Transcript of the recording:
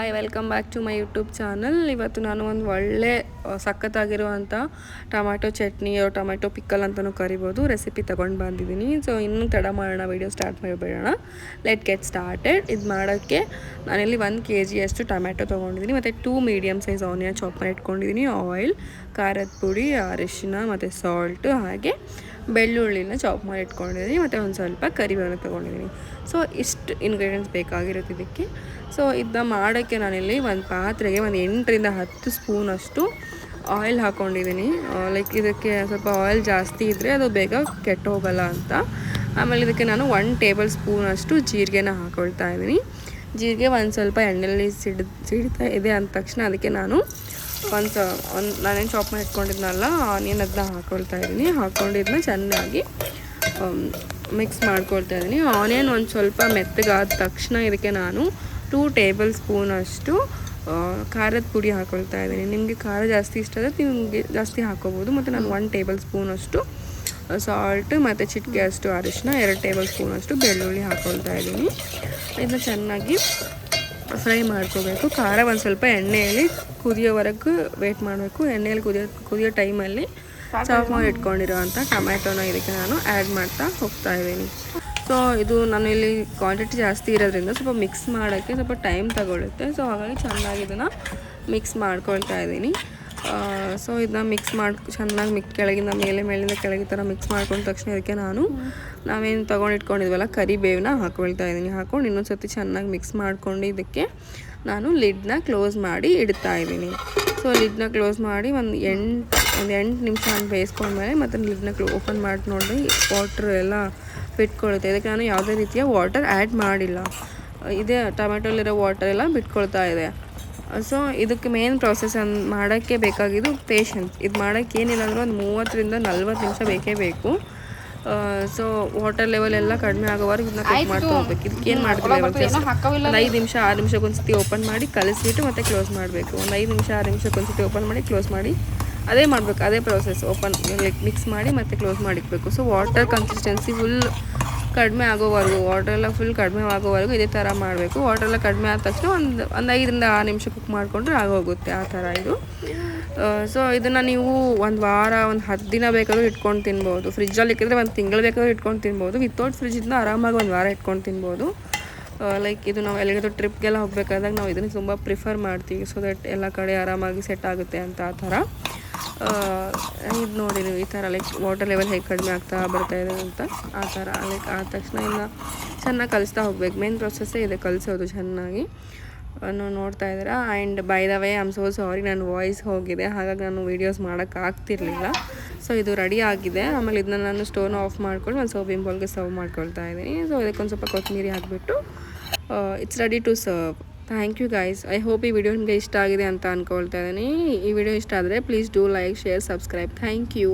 Hi welcome back to my YouTube channel. ಇವತ್ತು ನಾನು ಒಂದು ಒಳ್ಳೆ ಸಖತ್ತಾಗಿರುವಂಥ ಟೊಮ್ಯಾಟೊ ಚಟ್ನಿ ಟೊಮ್ಯಾಟೊ ಪಿಕ್ಕಲ್ ಅಂತಲೂ ಕರಿಬೋದು ರೆಸಿಪಿ ತೊಗೊಂಡು ಬಂದಿದ್ದೀನಿ. ಸೊ ಇನ್ನೂ ತಡ ಮಾಡೋಣ, ವೀಡಿಯೋ ಸ್ಟಾರ್ಟ್ ಮಾಡಿಬಿಡೋಣ. Let get started. ಇದು ಮಾಡೋಕ್ಕೆ ನಾನಿಲ್ಲಿ 1 kg ಅಷ್ಟು ಟೊಮ್ಯಾಟೊ ತೊಗೊಂಡಿದ್ದೀನಿ ಮತ್ತು 2 ಮೀಡಿಯಮ್ ಸೈಜ್ ಆನಿಯನ್ ಚಾಪ್ ಮಾಡಿ ಇಟ್ಕೊಂಡಿದ್ದೀನಿ. ಆಯಿಲ್, ಖಾರದ ಪುಡಿ, ಅರಿಶಿನ ಮತ್ತು ಸಾಲ್ಟು, ಹಾಗೆ ಬೆಳ್ಳುಳ್ಳಿನ ಚಾಪ್ ಮಾಡಿ ಇಟ್ಕೊಂಡಿದ್ದೀನಿ ಮತ್ತು ಒಂದು ಸ್ವಲ್ಪ ಕರಿಬೇವನ್ನು ತೊಗೊಂಡಿದ್ದೀನಿ. ಸೊ ಇಷ್ಟು ಇಂಗ್ರೀಡಿಯೆಂಟ್ಸ್ ಬೇಕಾಗಿರುತ್ತೆ ಇದಕ್ಕೆ. ಸೊ ಇದನ್ನ ಮಾಡೋಕ್ಕೆ ನಾನಿಲ್ಲಿ ಒಂದು ಪಾತ್ರೆಗೆ ಒಂದು 8ರಿಂದ 10 ಸ್ಪೂನಷ್ಟು ಆಯಿಲ್ ಹಾಕ್ಕೊಂಡಿದ್ದೀನಿ. ಲೈಕ್ ಇದಕ್ಕೆ ಸ್ವಲ್ಪ ಆಯಿಲ್ ಜಾಸ್ತಿ ಇದ್ದರೆ ಅದು ಬೇಗ ಕೆಟ್ಟು ಹೋಗಲ್ಲ ಅಂತ. ಆಮೇಲೆ ಇದಕ್ಕೆ ನಾನು 1 ಟೇಬಲ್ ಸ್ಪೂನಷ್ಟು ಜೀರಿಗೆನ ಹಾಕ್ಕೊಳ್ತಾ ಇದ್ದೀನಿ. ಜೀರಿಗೆ ಒಂದು ಸ್ವಲ್ಪ ಎಣ್ಣೆಯಲ್ಲಿ ಸಿಡ್ತಾ ಇದೆ ಅಂದ ತಕ್ಷಣ ಅದಕ್ಕೆ ನಾನು ನಾನೇನು ಚಾಪ್ ಮಾಡಿ ಇಟ್ಕೊಂಡಿದ್ನಲ್ಲ ಆನಿಯನ್ ಅದನ್ನ ಹಾಕ್ಕೊಳ್ತಾ ಇದ್ದೀನಿ. ಹಾಕ್ಕೊಂಡಿದ್ದನ್ನ ಚೆನ್ನಾಗಿ ಮಿಕ್ಸ್ ಮಾಡ್ಕೊಳ್ತಾ ಇದ್ದೀನಿ. ಆನಿಯನ್ ಒಂದು ಸ್ವಲ್ಪ ಮೆತ್ತಗಾದ ತಕ್ಷಣ ಇದಕ್ಕೆ ನಾನು 2 ಟೇಬಲ್ ಸ್ಪೂನಷ್ಟು ಖಾರದ ಪುಡಿ ಹಾಕ್ಕೊಳ್ತಾ ಇದ್ದೀನಿ. ನಿಮಗೆ ಖಾರ ಜಾಸ್ತಿ ಇಷ್ಟ ಆದರೆ ನಿಮಗೆ ಜಾಸ್ತಿ ಹಾಕ್ಕೋಬೋದು. ಮತ್ತು ನಾನು 1 ಟೇಬಲ್ ಸ್ಪೂನಷ್ಟು ಸಾಲ್ಟ್ ಮತ್ತು ಚಿಟಿಕೆ ಅಷ್ಟು ಅರಿಶಿನ, 2 ಟೇಬಲ್ ಸ್ಪೂನಷ್ಟು ಬೆಳ್ಳುಳ್ಳಿ ಹಾಕ್ಕೊಳ್ತಾ ಇದ್ದೀನಿ. ಇದನ್ನ ಚೆನ್ನಾಗಿ ಫ್ರೈ ಮಾಡ್ಕೋಬೇಕು. ಖಾರ ಒಂದು ಸ್ವಲ್ಪ ಎಣ್ಣೆಯಲ್ಲಿ ಕುದಿಯೋವರೆಗೂ ವೆಯ್ಟ್ ಮಾಡಬೇಕು. ಎಣ್ಣೆಯಲ್ಲಿ ಕುದಿಯೋ ಟೈಮಲ್ಲಿ ಚಾಪ್ ಮಾಡಿ ಇಟ್ಕೊಂಡಿರೋವಂಥ ಟೊಮ್ಯಾಟೊನ ಇದಕ್ಕೆ ನಾನು ಆ್ಯಡ್ ಮಾಡ್ತಾ ಹೋಗ್ತಾ ಇದ್ದೀನಿ. ಸೊ ಇದು ನಾನು ಇಲ್ಲಿ ಕ್ವಾಂಟಿಟಿ ಜಾಸ್ತಿ ಇರೋದ್ರಿಂದ ಸ್ವಲ್ಪ ಮಿಕ್ಸ್ ಮಾಡೋಕ್ಕೆ ಸ್ವಲ್ಪ ಟೈಮ್ ತಗೊಳ್ಳುತ್ತೆ. ಸೊ ಹಾಗಾಗಿ ಚೆನ್ನಾಗಿ ಇದನ್ನು ಮಿಕ್ಸ್ ಮಾಡ್ಕೊಳ್ತಾ ಇದ್ದೀನಿ. ಸೊ ಇದನ್ನ ಮಿಕ್ಸ್ ಚೆನ್ನಾಗಿ ಕೆಳಗಿಂದ ಮೇಲಿಂದ ಕೆಳಗೆ ಥರ ಮಿಕ್ಸ್ ಮಾಡ್ಕೊಂಡ ತಕ್ಷಣ ಇದಕ್ಕೆ ನಾವೇನು ತೊಗೊಂಡಿಟ್ಕೊಂಡಿದ್ವಲ್ಲ ಕರಿಬೇವನ್ನ ಹಾಕ್ಕೊಳ್ತಾ ಇದ್ದೀನಿ. ಹಾಕ್ಕೊಂಡು ಇನ್ನೊಂದು ಸರ್ತಿ ಚೆನ್ನಾಗಿ ಮಿಕ್ಸ್ ಮಾಡ್ಕೊಂಡು ಇದಕ್ಕೆ ನಾನು ಲಿಡ್ನ ಕ್ಲೋಸ್ ಮಾಡಿ ಇಡ್ತಾ ಇದ್ದೀನಿ. ಸೊ ಲಿಡ್ನ ಕ್ಲೋಸ್ ಮಾಡಿ ಒಂದು 8 ನಿಮಿಷ ಬೇಯಿಸ್ಕೊಂಡ್ಮೇಲೆ ಮತ್ತು ಲಿಡ್ನ ಓಪನ್ ಮಾಡಿ ನೋಡಿ ವಾಟ್ರ್ ಎಲ್ಲ ಬಿಟ್ಕೊಳುತ್ತೆ. ಇದಕ್ಕೆ ನಾನು ಯಾವುದೇ ರೀತಿಯ ವಾಟರ್ ಆ್ಯಡ್ ಮಾಡಿಲ್ಲ. ಇದೇ ಟೊಮೆಟೊಲಿರೋ ವಾಟರ್ ಎಲ್ಲ ಬಿಟ್ಕೊಳ್ತಾ ಇದೆ. ಸೊ ಇದಕ್ಕೆ ಮೇನ್ ಪ್ರೊಸೆಸ್ ಮಾಡೋಕ್ಕೆ ಬೇಕಾಗಿದ್ದು ಪೇಷನ್ಸ್. ಇದು ಮಾಡೋಕ್ಕೆ ಏನಿಲ್ಲ ಅಂದರೆ ಒಂದು 30ರಿಂದ 40 ನಿಮಿಷ ಬೇಕೇ ಬೇಕು. ಸೊ ವಾಟರ್ ಲೆವೆಲ್ ಎಲ್ಲ ಕಡಿಮೆ ಆಗೋವರೆಗೆ ಇದನ್ನ ಕುಕ್ ಮಾಡ್ತಾ ಹೋಗ್ಬೇಕು. ಇದಕ್ಕೆ ಏನು ಮಾಡ್ತೀವಿ ಒಂದು 5 ನಿಮಿಷ 6 ನಿಮಿಷಕ್ಕೊಂದ್ಸತಿ ಓಪನ್ ಮಾಡಿ ಕಲಿಸ್ಬಿಟ್ಟು ಮತ್ತೆ ಕ್ಲೋಸ್ ಮಾಡಬೇಕು. ಒಂದು 5 ನಿಮಿಷ 6 ನಿಮಿಷಕ್ಕೊಂದ್ಸತಿ ಓಪನ್ ಮಾಡಿ ಕ್ಲೋಸ್ ಮಾಡಿ ಅದೇ ಮಾಡಬೇಕು. ಅದೇ ಪ್ರೊಸೆಸ್. ಓಪನ್ ಮಿಕ್ಸ್ ಮಾಡಿ ಮತ್ತೆ ಕ್ಲೋಸ್ ಮಾಡಿಕ್ಬೇಕು. ಸೊ ವಾಟರ್ ಕನ್ಸಿಸ್ಟೆನ್ಸಿ ಫುಲ್ ಕಡಿಮೆ ಆಗೋವರೆಗೂ, ವಾಟರೆಲ್ಲ ಫುಲ್ ಕಡಿಮೆ ಆಗೋವರೆಗೂ ಇದೇ ಥರ ಮಾಡಬೇಕು. ವಾಟರೆಲ್ಲ ಕಡಿಮೆ ಆದ ತಕ್ಷಣ ಒಂದು 5ರಿಂದ 6 ನಿಮಿಷ ಕುಕ್ ಮಾಡಿಕೊಂಡ್ರೆ ಆಗೋಗುತ್ತೆ ಆ ಥರ ಇದು. ಸೊ ಇದನ್ನು ನೀವು ಒಂದು ವಾರ, ಒಂದು 10 ದಿನ ಬೇಕಾದರೂ ಇಟ್ಕೊಂಡು ತಿನ್ಬೋದು. ಫ್ರಿಜ್ಜಲ್ಲಿ ಇಕ್ಕಿದ್ರೆ ಒಂದು ತಿಂಗಳು ಬೇಕಾದರೂ ಇಟ್ಕೊಂಡು ತಿನ್ಬೋದು. ವಿತೌಟ್ ಫ್ರಿಜ್ಜಿಂದ ಆರಾಮಾಗಿ ಒಂದು ವಾರ ಇಟ್ಕೊಂಡು ತಿನ್ಬೋದು. ಲೈಕ್ ಇದು ನಾವು ಎಲ್ಲಿಗಾದ್ರೂ ಟ್ರಿಪ್ಗೆಲ್ಲ ಹೋಗಬೇಕಾದಾಗ ನಾವು ಇದನ್ನು ತುಂಬ ಪ್ರಿಫರ್ ಮಾಡ್ತೀವಿ. ಸೊ ದಟ್ ಎಲ್ಲ ಕಡೆ ಆರಾಮಾಗಿ ಸೆಟ್ ಆಗುತ್ತೆ ಅಂತ ಆ ಥರ. ಇದು ನೋಡಿ ನೀವು ಈ ಥರ ಲೈಕ್ ವಾಟರ್ ಲೆವೆಲ್ ಹೇಗೆ ಕಡಿಮೆ ಆಗ್ತಾ ಬರ್ತಾಯಿದೆ ಅಂತ ಆ ಥರ. ಲೈಕ್ ಆದ ತಕ್ಷಣ ಇನ್ನು ಚೆನ್ನಾಗಿ ಕಲಿಸ್ತಾ ಹೋಗ್ಬೇಕು. ಮೇನ್ ಪ್ರೊಸೆಸ್ಸೇ ಇದೆ, ಕಲಿಸೋದು ಚೆನ್ನಾಗಿ. ನೋಡ್ತಾ ಇದ್ದೀರಾ. And by the way I'm so sorry, ನನ್ನ ವಾಯ್ಸ್ ಹೋಗಿದೆ, ಹಾಗಾಗಿ ನಾನು ವೀಡಿಯೋಸ್ ಮಾಡೋಕ್ಕಾಗ್ತಿರ್ಲಿಲ್ಲ. ಸೊ ಇದು ರೆಡಿ ಆಗಿದೆ. ಆಮೇಲೆ ಇದನ್ನ ನಾನು ಸ್ಟೋವ್ನ ಆಫ್ ಮಾಡ್ಕೊಂಡು ಒಂದು ಸರ್ವಿಂಗ್ ಬೌಲ್ಗೆ ಸರ್ವ್ ಮಾಡ್ಕೊಳ್ತಾ ಇದ್ದೀನಿ. ಸೊ ಇದಕ್ಕೊಂದು ಸ್ವಲ್ಪ ಕೊತ್ತಂಬರಿ ಹಾಕಿಬಿಟ್ಟು it's ready to serve. Thank you guys. I hope ಈ ವಿಡಿಯೋ ನಿಮಗೆ ಇಷ್ಟ ಆಗಿದೆ ಅಂತ ಅಂದ್ಕೊಳ್ತಾ ಇದ್ದೀನಿ. ಈ ವಿಡಿಯೋ ಇಷ್ಟ ಆದರೆ please do like, share, subscribe. Thank you.